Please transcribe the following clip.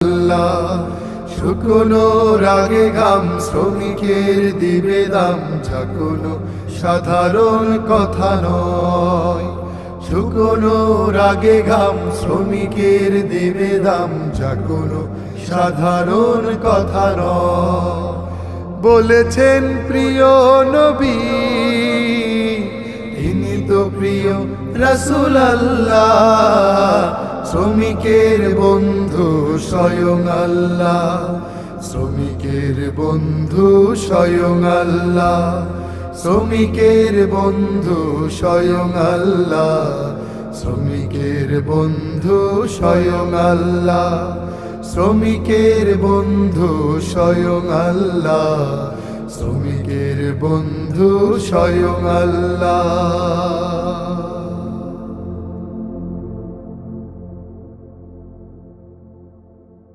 আল্লাহ। শুকনো রাগে ঘাম শ্রমিকের দিবে দাম, যা কোনো সাধারণ কথা নয়। শুকনো রাগে ঘাম শ্রমিকের দিবে দাম, যা কোনো সাধারণ কথা নয়। বলেছেন প্রিয় নবী, তিনি তো প্রিয় রাসূল আল্লাহ। শ্রমিকের বন্ধু স্বয়ং আল্লাহ, শ্রমিকের বন্ধু স্বয়ং আল্লাহ, শ্রমিকের বন্ধু স্বয়ং আল্লাহ, শ্রমিকের বন্ধু স্বয়ং আল্লাহ, শ্রমিকের বন্ধু স্বয়ং আল্লাহ, শ্রমিকের বন্ধু স্বয়ং আল্লাহ।